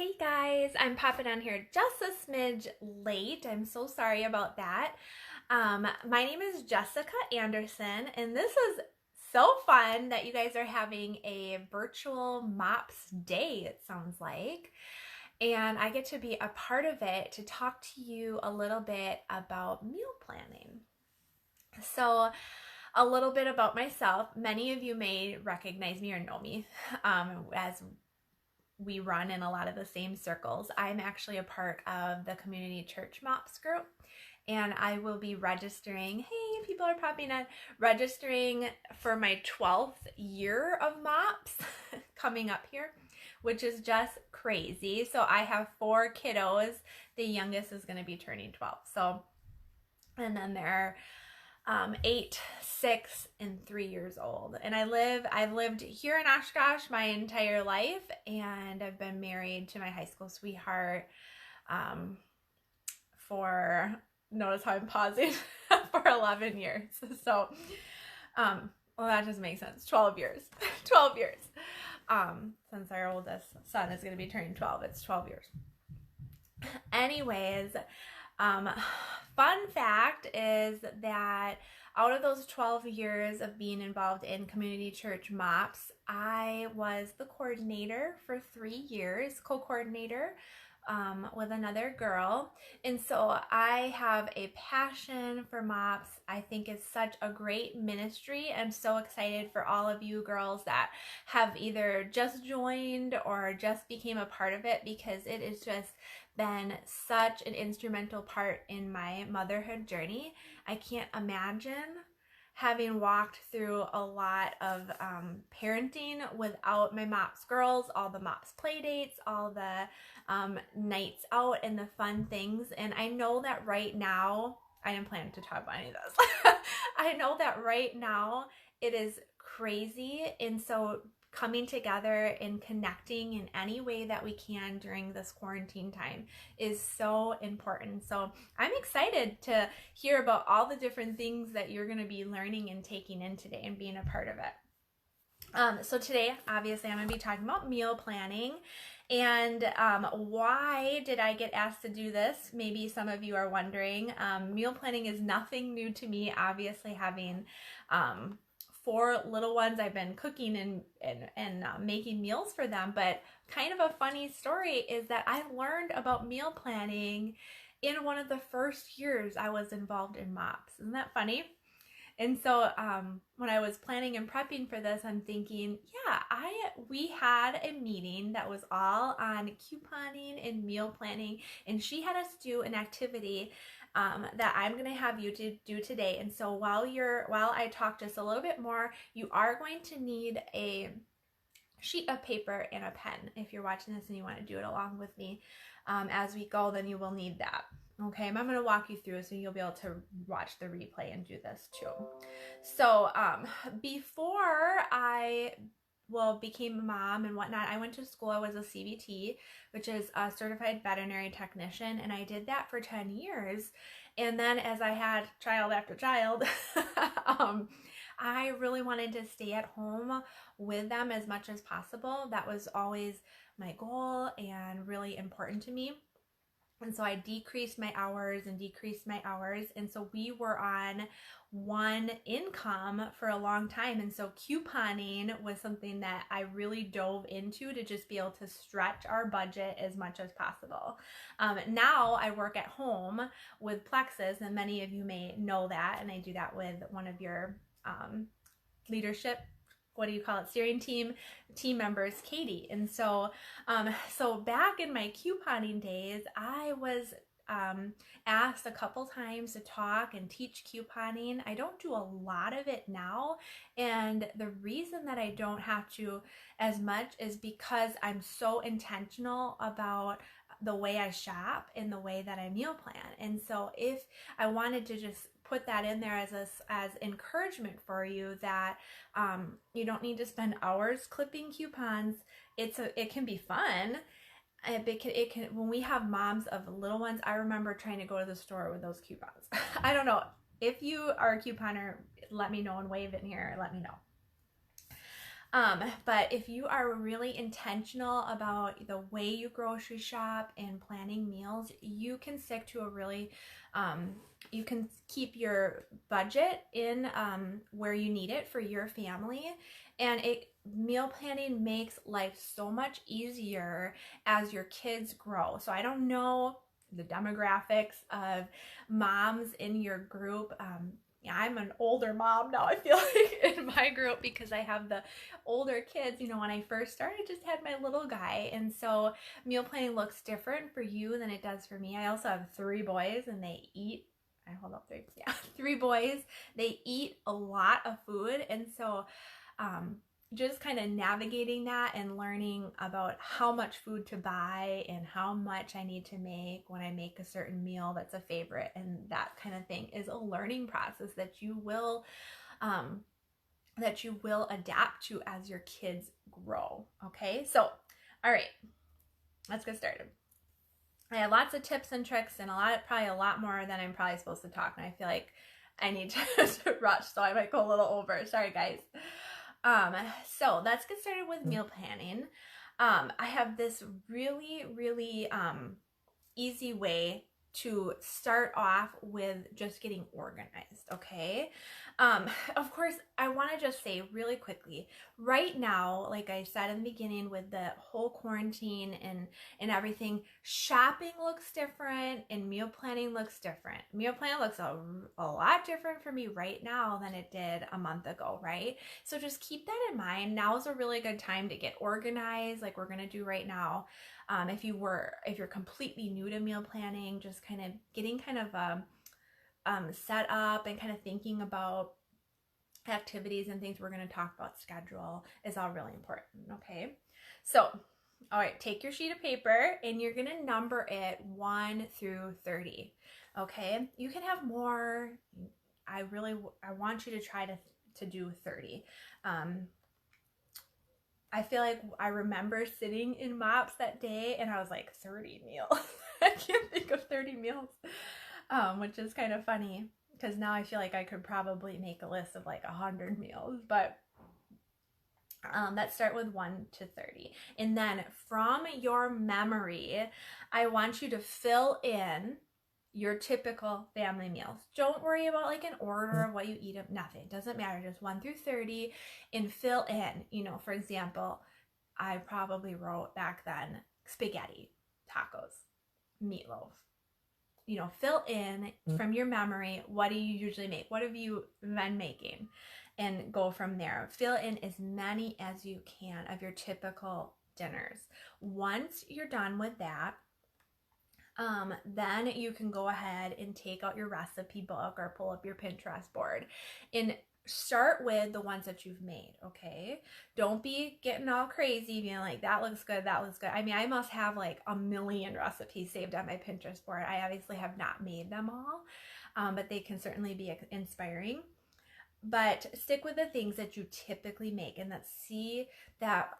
Hey guys, I'm popping on here just a smidge late. I'm so sorry about that. My name is Jessica Anderson, and this is so fun that you guys are having a virtual MOPS day, it sounds like. And I get to be a part of it to talk to you a little bit about meal planning. So, a little bit about myself. Many of you may recognize me or know me as we run in a lot of the same circles. I'm actually a part of the community church MOPS group, and I will be registering. Hey, people are popping in, registering for my 12th year of MOPS coming up here, which is just crazy. So I have 4 kiddos. The youngest is going to be turning 12. So, and then there are 8, 6, and 3 years old. And I've lived here in Oshkosh my entire life, and I've been married to my high school sweetheart for, notice how I'm pausing, for 11 years. So, well, that doesn't make sense. 12 years. 12 years. Since our oldest son is going to be turning 12, it's 12 years. Anyways, fun fact is that out of those 12 years of being involved in community church MOPS, I was the coordinator for 3 years, co-coordinator with another girl. And so I have a passion for MOPS. I think it's such a great ministry. I'm so excited for all of you girls that have either just joined or just became a part of it, because it has just been such an instrumental part in my motherhood journey. I can't imagine having walked through a lot of parenting without my MOPS girls, all the MOPS play dates, all the nights out and the fun things. And I know that right now, I didn't plan to talk about any of this. I know that right now it is crazy. And so coming together and connecting in any way that we can during this quarantine time is so important. So I'm excited to hear about all the different things that you're going to be learning and taking in today and being a part of it. So today, obviously, I'm going to be talking about meal planning. And why did I get asked to do this? Maybe some of you are wondering. Meal planning is nothing new to me. Obviously, having 4 little ones, I've been cooking and making meals for them. But kind of a funny story is that I learned about meal planning in one of the first years I was involved in MOPS. Isn't that funny? And so when I was planning and prepping for this, I'm thinking, yeah, we had a meeting that was all on couponing and meal planning, and she had us do an activity that I'm going to have you to do today. And so while I talk just a little bit more, you are going to need a sheet of paper and a pen. If you're watching this and you want to do it along with me as we go, then you will need that. Okay, I'm going to walk you through so you'll be able to watch the replay and do this too. So before I became a mom and whatnot, I went to school. I was a CVT, which is a certified veterinary technician, and I did that for 10 years. And then as I had child after child, I really wanted to stay at home with them as much as possible. That was always my goal and really important to me. And so I decreased my hours. And so we were on one income for a long time. And so couponing was something that I really dove into to just be able to stretch our budget as much as possible. Now I work at home with Plexus, and many of you may know that. And I do that with one of your leadership, what do you call it, steering team members, Katie. And so back in my couponing days, I was asked a couple times to talk and teach couponing. I don't do a lot of it now, and the reason that I don't have to as much is because I'm so intentional about the way I shop and the way that I meal plan. And so if I wanted to just put that in there as encouragement for you that you don't need to spend hours clipping coupons. It can be fun. It can when we have moms of little ones. I remember trying to go to the store with those coupons. I don't know if you are a couponer. Let me know and wave in here. Let me know. But if you are really intentional about the way you grocery shop and planning meals, you can stick to a really, you can keep your budget in where you need it for your family. And meal planning makes life so much easier as your kids grow. So I don't know the demographics of moms in your group. Yeah, I'm an older mom now, I feel like, in my group, because I have the older kids. You know, when I first started, I just had my little guy. And so meal planning looks different for you than it does for me. I also have 3 boys and they eat, I hold up 3, yeah, 3 boys. They eat a lot of food. And so, just kind of navigating that and learning about how much food to buy and how much I need to make when I make a certain meal that's a favorite and that kind of thing is a learning process that you will adapt to as your kids grow. Okay, so all right, let's get started. I have lots of tips and tricks and probably a lot more than I'm probably supposed to talk, and I feel like I need to rush, so I might go a little over. Sorry, guys. So let's get started with meal planning. I have this really, really easy way to start off with just getting organized, okay? Of course, I want to just say really quickly, right now, like I said in the beginning with the whole quarantine and everything, shopping looks different and meal planning looks different. Meal planning looks a lot different for me right now than it did a month ago, right? So just keep that in mind. Now is a really good time to get organized, like we're going to do right now. If you're completely new to meal planning, just kind of getting kind of set up and kind of thinking about activities and things we're going to talk about, schedule, is all really important. Okay, so all right, take your sheet of paper and you're going to number it 1 through 30. Okay, you can have more. I want you to try to do 30. I feel like I remember sitting in MOPS that day and I was like, 30 meals. I can't think of 30 meals, which is kind of funny because now I feel like I could probably make a list of like 100 meals. But let's start with 1 to 30. And then from your memory, I want you to fill in your typical family meals. Don't worry about like an order of what you eat, nothing. It doesn't matter. Just 1 through 30 and fill in. You know, for example, I probably wrote back then spaghetti, tacos, meatloaf. You know, fill in from your memory, what do you usually make? What have you been making? And go from there. Fill in as many as you can of your typical dinners. Once you're done with that, then you can go ahead and take out your recipe book or pull up your Pinterest board and start with the ones that you've made, okay? Don't be getting all crazy, being like, that looks good, that looks good. I mean, I must have like a million recipes saved on my Pinterest board. I obviously have not made them all, but they can certainly be inspiring. But stick with the things that you typically make, and let's see that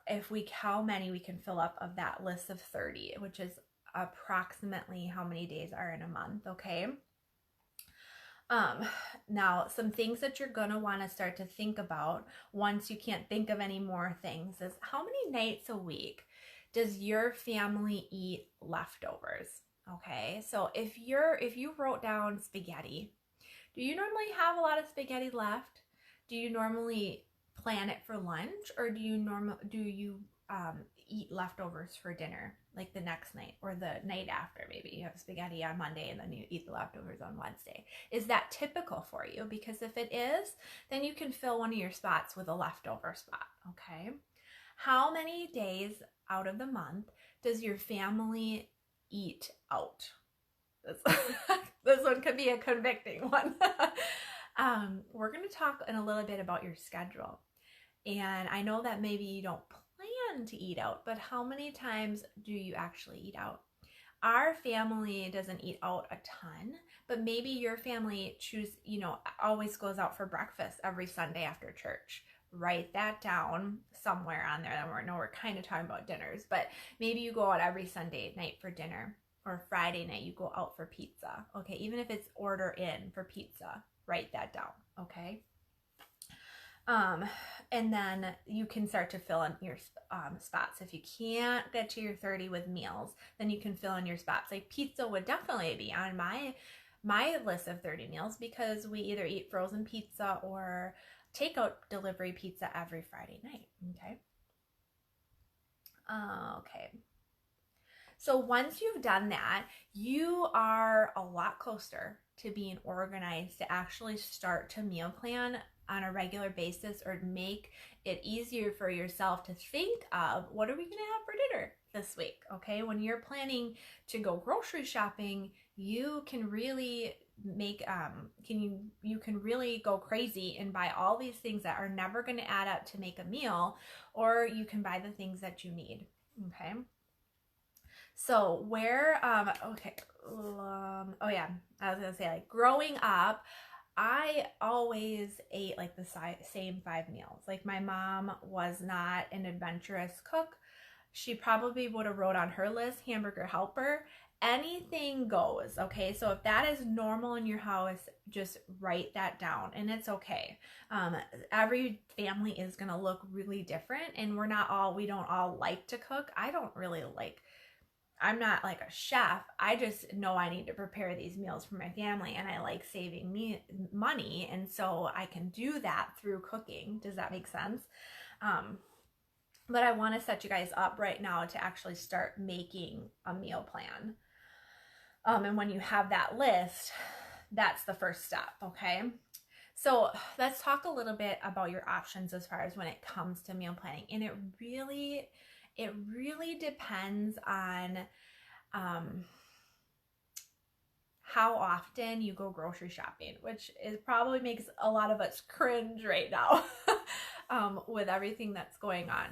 how many we can fill up of that list of 30, which is approximately how many days are in a month, okay? Now, some things that you're gonna want to start to think about once you can't think of any more things is how many nights a week does your family eat leftovers? Okay, so if you wrote down spaghetti, do you normally have a lot of spaghetti left? Do you normally plan it for lunch, or do you eat leftovers for dinner, like the next night or the night after? Maybe you have spaghetti on Monday and then you eat the leftovers on Wednesday. Is that typical for you? Because if it is, then you can fill one of your spots with a leftover spot, okay? How many days out of the month does your family eat out? This one could be a convicting one. We're going to talk in a little bit about your schedule. And I know that maybe you don't plan to eat out, but how many times do you actually eat out? Our family doesn't eat out a ton, but maybe your family always goes out for breakfast every Sunday after church. Write that down somewhere on there. We're kind of talking about dinners, but maybe you go out every Sunday night for dinner, or Friday night you go out for pizza. Okay, even if it's order in for pizza, write that down, okay? Um, and then you can start to fill in your spots. If you can't get to your 30 with meals, then you can fill in your spots. Like pizza would definitely be on my list of 30 meals because we either eat frozen pizza or takeout delivery pizza every Friday night. Okay. Okay. So once you've done that, you are a lot closer to being organized to actually start to meal plan on a regular basis or make it easier for yourself to think of what are we going to have for dinner this week. Okay, when you're planning to go grocery shopping, you can really make you can really go crazy and buy all these things that are never going to add up to make a meal, or you can buy the things that you need. Okay. So oh yeah, I was gonna say, like, growing up, I always ate like the same 5 meals. Like, my mom was not an adventurous cook. She probably would have wrote on her list hamburger helper. Anything goes, okay? So if that is normal in your house, just write that down, and it's okay. Every family is gonna look really different, and we don't all like to cook. I'm not like a chef. I just know I need to prepare these meals for my family, and I like saving me money, and so I can do that through cooking. Does that make sense? But I want to set you guys up right now to actually start making a meal plan. And when you have that list, that's the first step, okay? So let's talk a little bit about your options as far as when it comes to meal planning. And it really depends on how often you go grocery shopping, which probably makes a lot of us cringe right now with everything that's going on.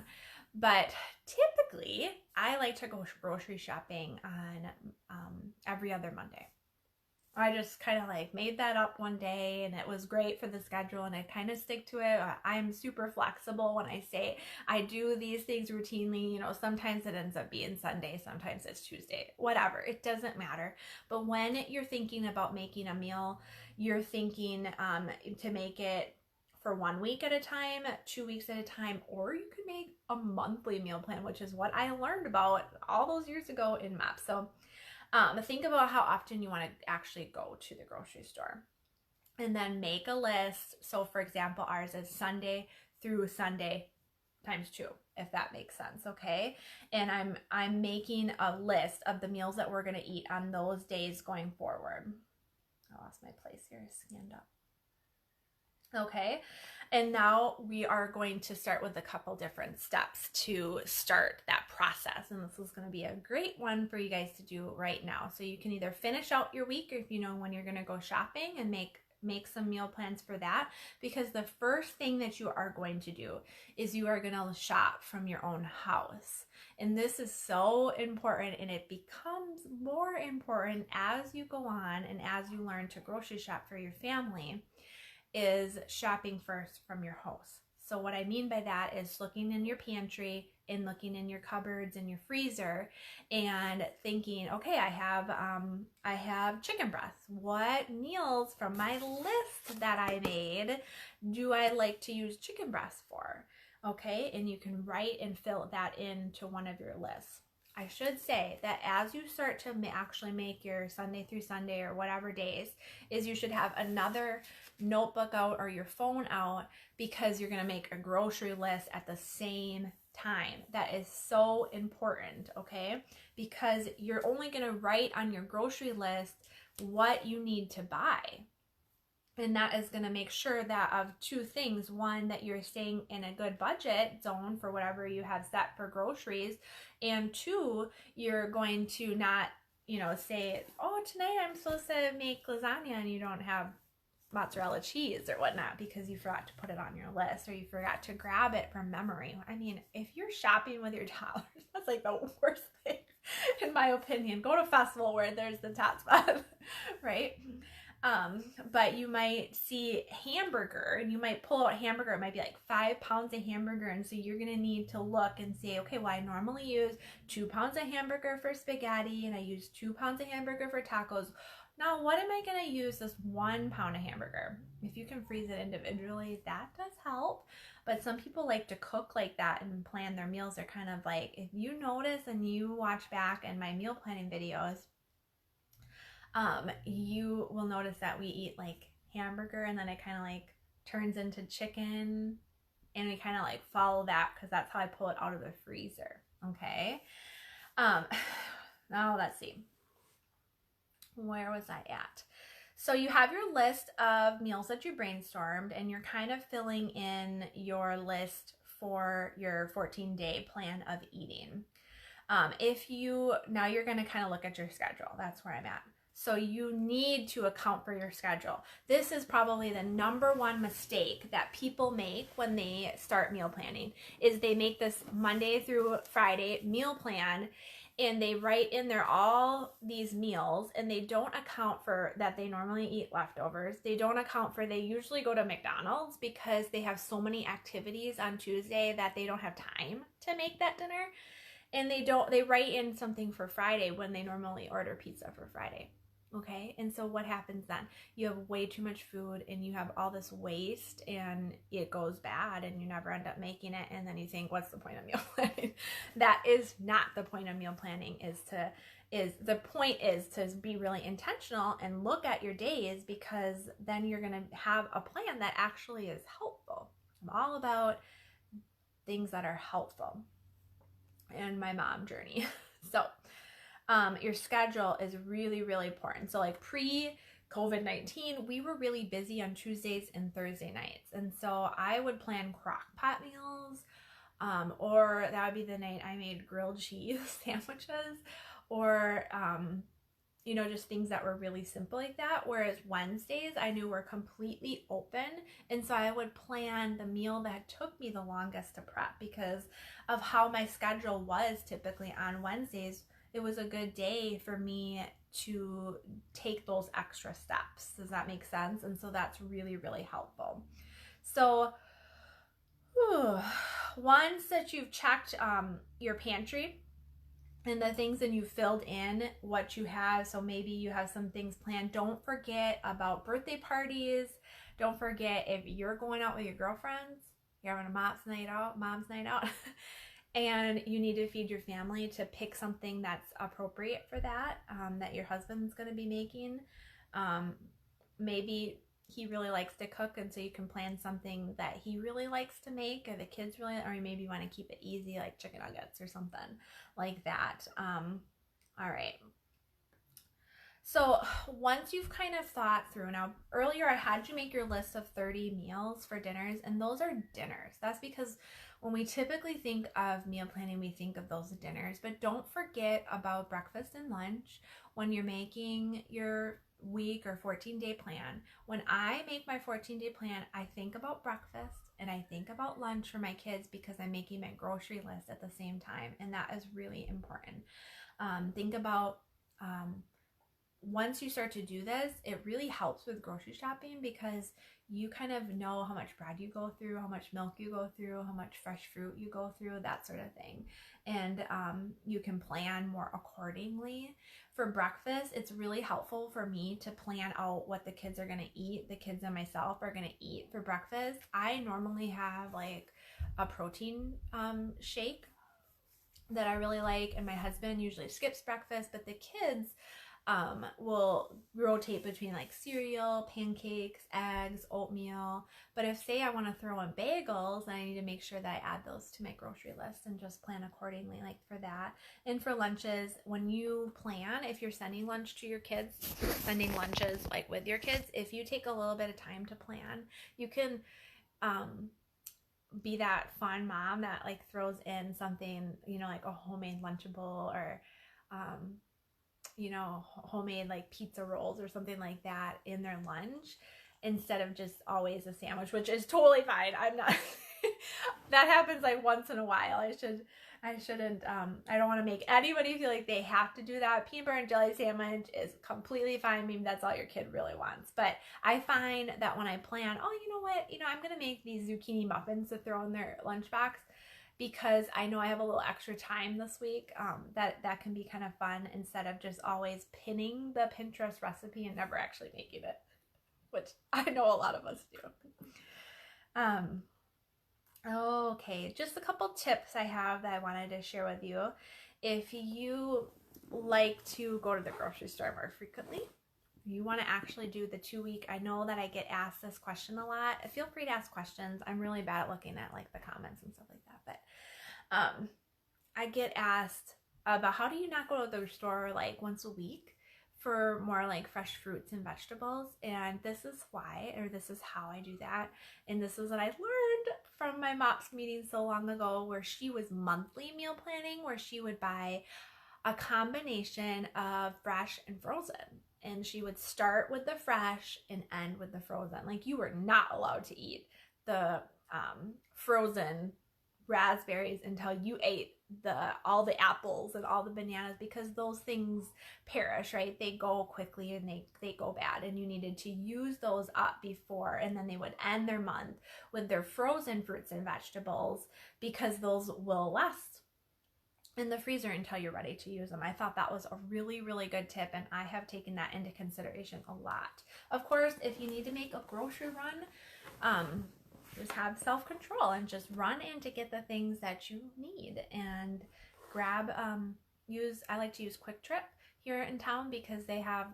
But typically, I like to go grocery shopping on every other Monday. I just kind of like made that up one day, and it was great for the schedule, and I kind of stick to it. I'm super flexible when I say I do these things routinely. You know, sometimes it ends up being Sunday, sometimes it's Tuesday, whatever. It doesn't matter. But when you're thinking about making a meal, you're thinking to make it for 1 week at a time, 2 weeks at a time, or you can make a monthly meal plan, which is what I learned about all those years ago in MOPS. So think about how often you want to actually go to the grocery store, and then make a list. So for example, ours is Sunday through Sunday times 2, if that makes sense. Okay. And I'm making a list of the meals that we're going to eat on those days going forward. I lost my place here. Scanned up. Okay, and now we are going to start with a couple different steps to start that process, and this is going to be a great one for you guys to do right now. So you can either finish out your week, or if you know when you're going to go shopping, and make some meal plans for that, because the first thing that you are going to do is you are going to shop from your own house. And this is so important, and it becomes more important as you go on and as you learn to grocery shop for your family, is shopping first from your house. So what I mean by that is looking in your pantry and looking in your cupboards and your freezer and thinking, okay, I have chicken breasts. What meals from my list that I made do I like to use chicken breasts for? Okay, and you can write and fill that into one of your lists. I should say that as you start to actually make your Sunday through Sunday or whatever days, is you should have another notebook out or your phone out, because you're going to make a grocery list at the same time. That is so important, okay? Because you're only going to write on your grocery list what you need to buy. And that is going to make sure that of 2 things. One, that you're staying in a good budget zone for whatever you have set for groceries. And 2, you're going to not, say, oh, tonight I'm supposed to make lasagna and you don't have mozzarella cheese or whatnot because you forgot to put it on your list, or you forgot to grab it from memory. I mean, if you're shopping with your dollars, that's like the worst thing, in my opinion. Go to a festival where there's the top spot, right? But you might see hamburger, and you might pull out hamburger. It might be like 5 pounds of hamburger. And so you're going to need to look and say, okay, well, I normally use 2 pounds of hamburger for spaghetti, and I use 2 pounds of hamburger for tacos. Now, what am I going to use this 1 pound of hamburger? If you can freeze it individually, that does help. But some people like to cook like that and plan their meals. They're kind of like, if you notice and you watch back in my meal planning videos, you will notice that we eat like hamburger and then it kind of like turns into chicken, and we kind of like follow that because that's how I pull it out of the freezer. Okay. Now let's see. Where was I at? So you have your list of meals that you brainstormed, and you're kind of filling in your list for your 14-day plan of eating. Now you're going to kind of look at your schedule. That's where I'm at. So you need to account for your schedule. This is probably the number one mistake that people make when they start meal planning, is they make this Monday through Friday meal plan, and they write in there all these meals, and they don't account for that they normally eat leftovers. They don't account for they usually go to McDonald's because they have so many activities on Tuesday that they don't have time to make that dinner. And they write in something for Friday when they normally order pizza for Friday. Okay, and so what happens then? You have way too much food and you have all this waste, and it goes bad and you never end up making it, and then you think, what's the point of meal planning? That is not the point of meal planning. The point is to be really intentional and look at your days, because then you're going to have a plan that actually is helpful. I'm all about things that are helpful in my mom journey. So your schedule is really, really important. So like pre-COVID-19, we were really busy on Tuesdays and Thursday nights. And so I would plan crock pot meals, or that would be the night I made grilled cheese sandwiches, or, just things that were really simple like that. Whereas Wednesdays I knew were completely open. And so I would plan the meal that took me the longest to prep because of how my schedule was typically on Wednesdays. It was a good day for me to take those extra steps. Does that make sense? And so that's really, really helpful. So once that you've checked your pantry and the things, and you filled in what you have, so maybe you have some things planned, don't forget about birthday parties. Don't forget if you're going out with your girlfriends, you're having a mom's night out, and you need to feed your family, to pick something that's appropriate for that, that your husband's going to be making. Maybe he really likes to cook, and so you can plan something that he really likes to make, or the kids really, or maybe you want to keep it easy, like chicken nuggets or something like that. All right. So once you've kind of thought through, now earlier I had you make your list of 30 meals for dinners, and those are dinners. That's because when we typically think of meal planning, we think of those dinners, but don't forget about breakfast and lunch when you're making your week or 14-day plan. When I make my 14-day plan, I think about breakfast and I think about lunch for my kids, because I'm making my grocery list at the same time, and that is really important. Think about once you start to do this, it really helps with grocery shopping, because you kind of know how much bread you go through, how much milk you go through, how much fresh fruit you go through, that sort of thing. And you can plan more accordingly. For breakfast, it's really helpful for me to plan out what the kids are going to eat, the kids and myself are going to eat for breakfast. I normally have like a protein shake that I really like, and my husband usually skips breakfast, but the kids will rotate between like cereal, pancakes, eggs, oatmeal. But if, say, I want to throw in bagels, I need to make sure that I add those to my grocery list and just plan accordingly, like for that. And for lunches, when you plan, if you're sending lunch to your kids, sending lunches like with your kids, if you take a little bit of time to plan, you can be that fun mom that like throws in something, like a homemade Lunchable, or homemade like pizza rolls or something like that in their lunch, instead of just always a sandwich, which is totally fine. I'm not, that happens like once in a while. I shouldn't, I don't want to make anybody feel like they have to do that. Peanut butter and jelly sandwich is completely fine. Maybe that's all your kid really wants. But I find that when I plan, you know what, I'm going to make these zucchini muffins to throw in their lunchbox, because I know I have a little extra time this week. That can be kind of fun instead of just always pinning the Pinterest recipe and never actually making it, which I know a lot of us do. Okay, just a couple tips I have that I wanted to share with you. If you like to go to the grocery store more frequently, you want to actually do the 2-week. I know that I get asked this question a lot. Feel free to ask questions. I'm really bad at looking at like the comments and stuff like that, but I get asked about how do you not go to the store like once a week for more like fresh fruits and vegetables, and this is why, or this is how I do that, and this is what I learned from my MOPS meeting so long ago, where she was monthly meal planning, where she would buy a combination of fresh and frozen. And she would start with the fresh and end with the frozen. Like, you were not allowed to eat the frozen raspberries until you ate all the apples and all the bananas, because those things perish, right? They go quickly and they go bad, and you needed to use those up before, and then they would end their month with their frozen fruits and vegetables, because those will last in the freezer until you're ready to use them. I thought that was a really, really good tip, and I have taken that into consideration a lot. Of course, if you need to make a grocery run, just have self-control and just run in to get the things that you need, and grab, I like to use Quick Trip here in town because they have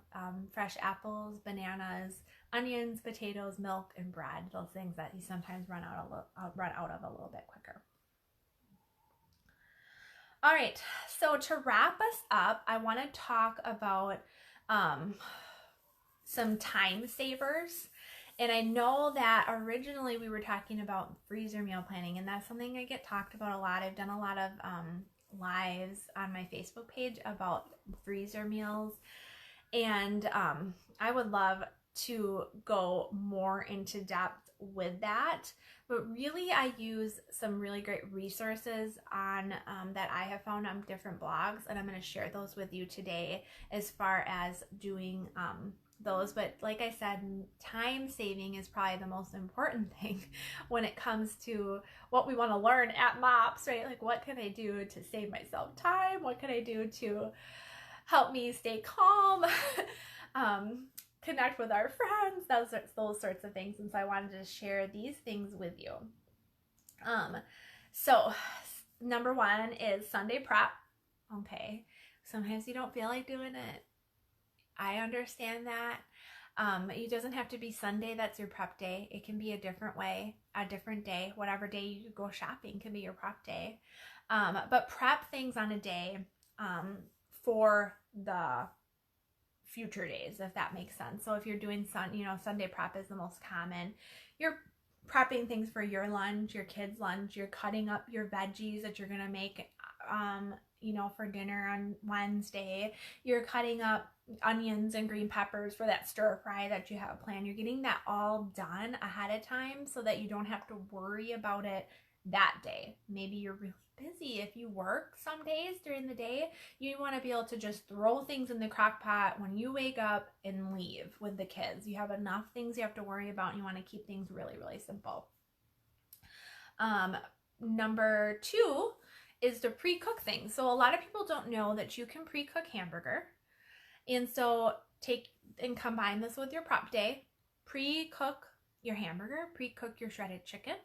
fresh apples, bananas, onions, potatoes, milk, and bread, those things that you sometimes run out of a little bit quicker. All right, so to wrap us up, I want to talk about some time savers. And I know that originally we were talking about freezer meal planning, and that's something I get talked about a lot. I've done a lot of lives on my Facebook page about freezer meals, and I would love to go more into depth with that. But really, I use some really great resources on that I have found on different blogs, and I'm going to share those with you today as far as doing those. But like I said, time saving is probably the most important thing when it comes to what we want to learn at MOPS, right? Like, what can I do to save myself time? What can I do to help me stay calm? Connect with our friends, those sorts of things. And so I wanted to share these things with you. So number one is Sunday prep. Okay, sometimes you don't feel like doing it. I understand that. It doesn't have to be Sunday that's your prep day. It can be a different way, a different day. Whatever day you go shopping can be your prep day. But prep things on a day for the future days, if that makes sense. So if you're doing Sunday prep is the most common. You're prepping things for your lunch, your kids' lunch. You're cutting up your veggies that you're gonna make for dinner on Wednesday. You're cutting up onions and green peppers for that stir fry that you have planned. You're getting that all done ahead of time so that you don't have to worry about it that day. Maybe you're really busy. If you work some days during the day, you want to be able to just throw things in the crock pot when you wake up and leave with the kids. You have enough things you have to worry about, and you want to keep things really, really simple. Number two is to pre-cook things. So a lot of people don't know that you can pre-cook hamburger. And so take and combine this with your prep day. Pre-cook your hamburger, pre-cook your shredded chicken.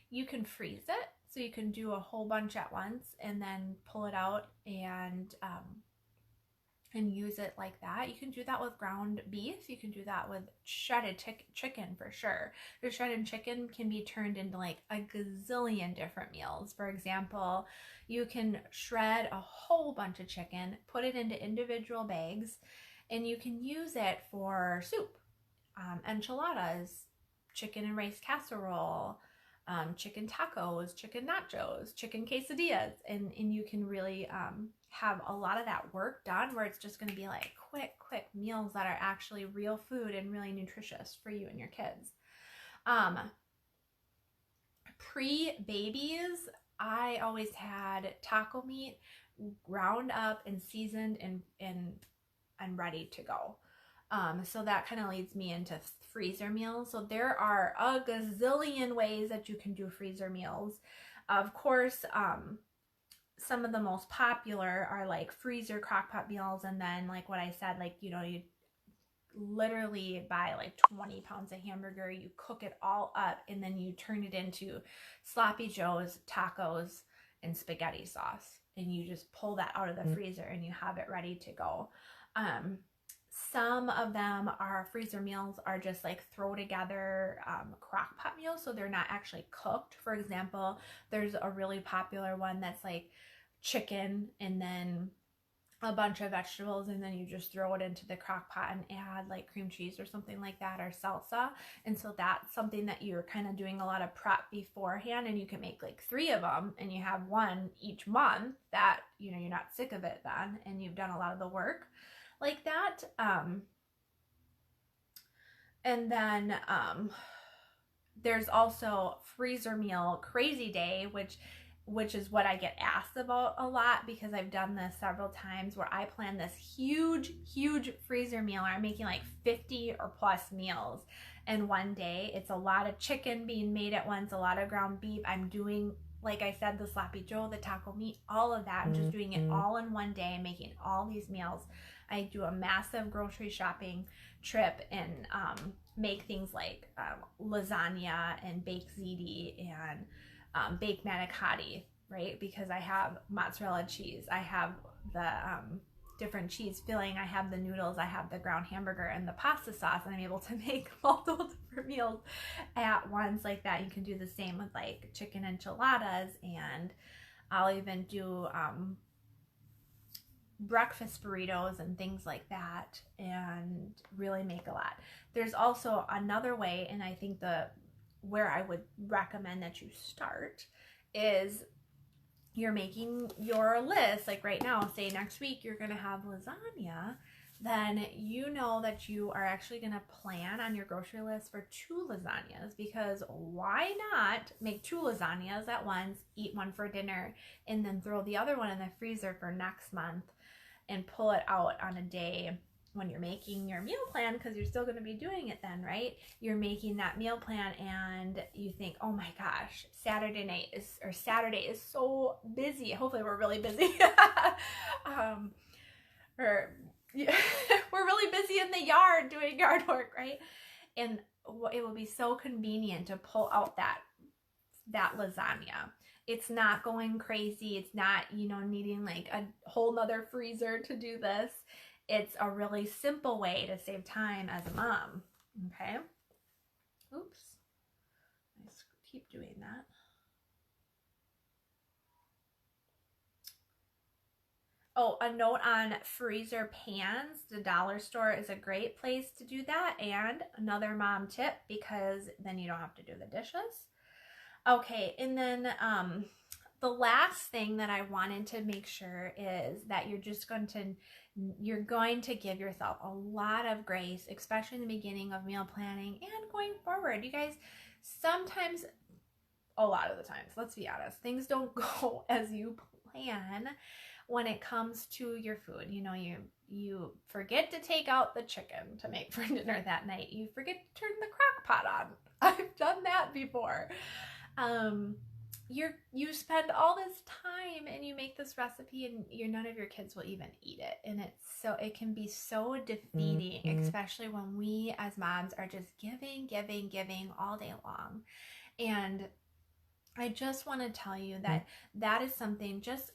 You can freeze it, so you can do a whole bunch at once and then pull it out and use it like that. You can do that with ground beef. You can do that with shredded chicken for sure. The shredded chicken can be turned into like a gazillion different meals. For example, you can shred a whole bunch of chicken, put it into individual bags, and you can use it for soup, enchiladas, chicken and rice casserole, chicken tacos, chicken nachos, chicken quesadillas, and you can really have a lot of that work done where it's just going to be like quick meals that are actually real food and really nutritious for you and your kids. Pre-babies, I always had taco meat ground up and seasoned and ready to go. So that kind of leads me into freezer meals. So there are a gazillion ways that you can do freezer meals. Of course, some of the most popular are like freezer crock pot meals, and then like what I said, like, you know, you literally buy like 20 pounds of hamburger, you cook it all up, and then you turn it into sloppy joes, tacos, and spaghetti sauce, and you just pull that out of the freezer and you have it ready to go. Some of them are freezer meals are just like throw together crock pot meals, so they're not actually cooked. For example, there's a really popular one that's like chicken and then a bunch of vegetables, and then you just throw it into the crock pot and add like cream cheese or something like that, or salsa. And so that's something that you're kind of doing a lot of prep beforehand, and you can make like 3 of them and you have one each month that, you know, you're not sick of it then, and you've done a lot of the work like that. And then there's also freezer meal crazy day, which is what I get asked about a lot, because I've done this several times where I plan this huge freezer meal. I'm making like 50 or plus meals in one day. It's a lot of chicken being made at once, a lot of ground beef. I'm doing, like I said, the sloppy joe, the taco meat, all of that. I'm just doing it all in one day and making all these meals. I do a massive grocery shopping trip and make things like lasagna and baked ziti and baked manicotti, right? Because I have mozzarella cheese, I have the different cheese filling, I have the noodles, I have the ground hamburger and the pasta sauce, and I'm able to make multiple different meals at once like that. You can do the same with like chicken enchiladas, and I'll even do breakfast burritos and things like that, and really make a lot. There's also another way, and I think where I would recommend that you start is you're making your list. Like right now, say next week you're gonna have lasagna, then you know that you are actually gonna plan on your grocery list for 2 lasagnas, because why not make 2 lasagnas at once, eat one for dinner, and then throw the other one in the freezer for next month and pull it out on a day when you're making your meal plan, because you're still going to be doing it then, right? You're making that meal plan and you think, oh my gosh, Saturday is so busy. Hopefully we're really busy. Or we're really busy in the yard doing yard work, right? And it will be so convenient to pull out that lasagna. It's not going crazy. It's not, you know, needing like a whole nother freezer to do this. It's a really simple way to save time as a mom. Okay. Oops. I keep doing that. Oh, a note on freezer pans. The dollar store is a great place to do that. And another mom tip, because then you don't have to do the dishes. Okay, and then the last thing that I wanted to make sure is that you're going to give yourself a lot of grace, especially in the beginning of meal planning and going forward. You guys, sometimes, a lot of the times, let's be honest, things don't go as you plan when it comes to your food. You know, you forget to take out the chicken to make for dinner that night. You forget to turn the crock pot on. I've done that before. You spend all this time and you make this recipe and none of your kids will even eat it, and it can be so defeating, especially when we as moms are just giving all day long. And I just want to tell you that is something, just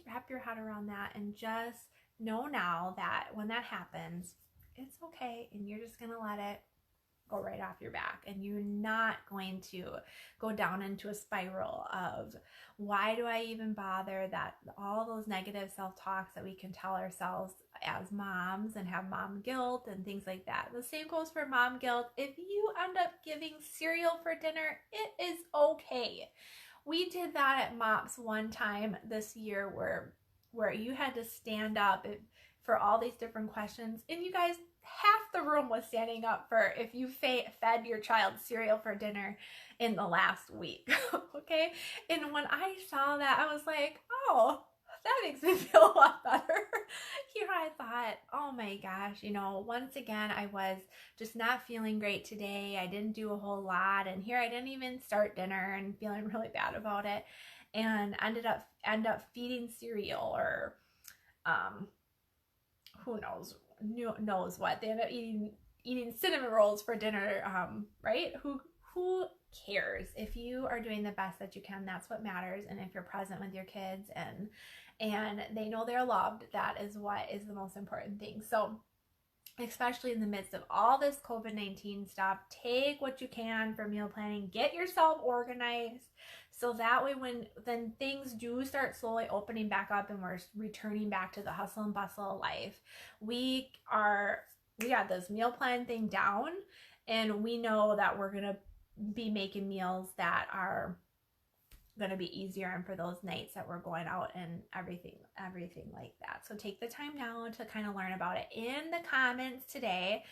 wrap your head around that, and just know now that when that happens, it's okay, and you're just gonna let it go right off your back, and you're not going to go down into a spiral of why do I even bother, that all those negative self-talks that we can tell ourselves as moms and have mom guilt and things like that. The same goes for mom guilt. If you end up giving cereal for dinner, it is okay. We did that at MOPS one time this year where you had to stand up for all these different questions, and you guys, half the room was standing up for if you fed your child cereal for dinner in the last week. Okay? And when I saw that, I was like, oh, that makes me feel a lot better. here I thought, oh my gosh, once again, I was just not feeling great today. I didn't do a whole lot. And here I didn't even start dinner and feeling really bad about it. And end up feeding cereal or, who knows what. They end up eating cinnamon rolls for dinner, right? Who cares? If you are doing the best that you can, that's what matters. And if you're present with your kids and they know they're loved, that is what is the most important thing. So especially in the midst of all this COVID-19 stuff, take what you can for meal planning, get yourself organized, so that way then things do start slowly opening back up and we're returning back to the hustle and bustle of life, we got this meal plan thing down, and we know that we're gonna be making meals that are gonna be easier and for those nights that we're going out and everything like that. So take the time now to kind of learn about it. In the comments today,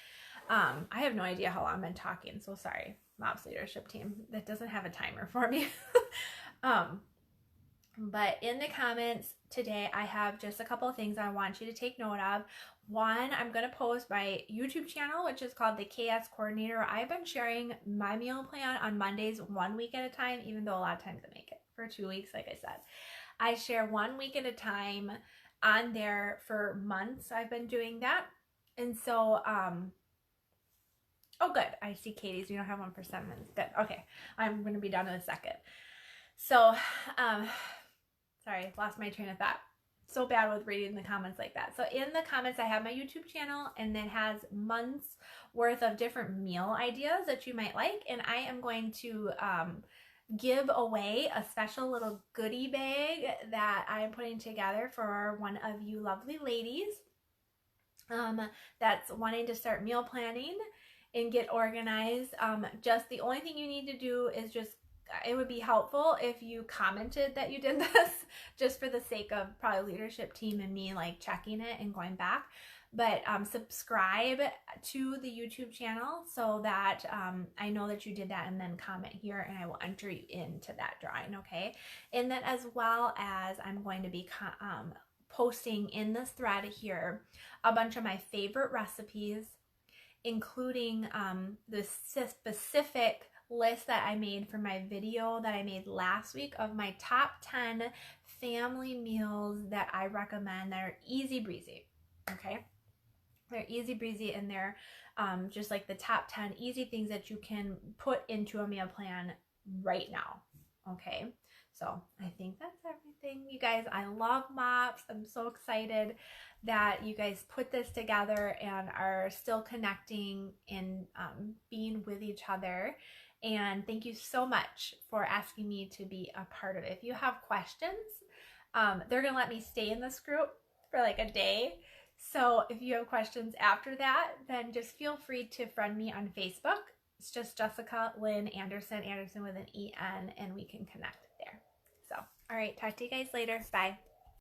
I have no idea how long I've been talking, so sorry, MOPS leadership team. That doesn't have a timer for me. But in the comments today, I have just a couple of things I want you to take note of. One, I'm going to post my YouTube channel, which is called the KS Coordinator. I've been sharing my meal plan on Mondays 1 week at a time, even though a lot of times I make it for 2 weeks, like I said. I share 1 week at a time on there for months. I've been doing that. And so, oh good, I see Katie's. We don't have one for 7 minutes. Good. Okay, I'm going to be done in a second. So, sorry, lost my train of thought. So bad with reading the comments like that. So in the comments, I have my YouTube channel, and it has months worth of different meal ideas that you might like. And I am going to give away a special little goodie bag that I'm putting together for one of you lovely ladies that's wanting to start meal planning and get organized. Just the only thing you need to do is it would be helpful if you commented that you did this, just for the sake of probably leadership team and me like checking it and going back. But subscribe to the YouTube channel so that I know that you did that, and then comment here and I will enter you into that drawing, okay? And then as well as I'm going to be posting in this thread here a bunch of my favorite recipes, including the specific list that I made for my video that I made last week of my top 10 family meals that I recommend that are easy breezy, okay? They're easy breezy, and they're just like the top 10 easy things that you can put into a meal plan right now, okay? So I think that's everything, you guys. I love MOPS. I'm so excited that you guys put this together and are still connecting and being with each other. And thank you so much for asking me to be a part of it. If you have questions, they're going to let me stay in this group for like a day. So if you have questions after that, then just feel free to friend me on Facebook. It's just Jessica Lynn Anderson with an E-N, and we can connect there. So, all right, talk to you guys later. Bye.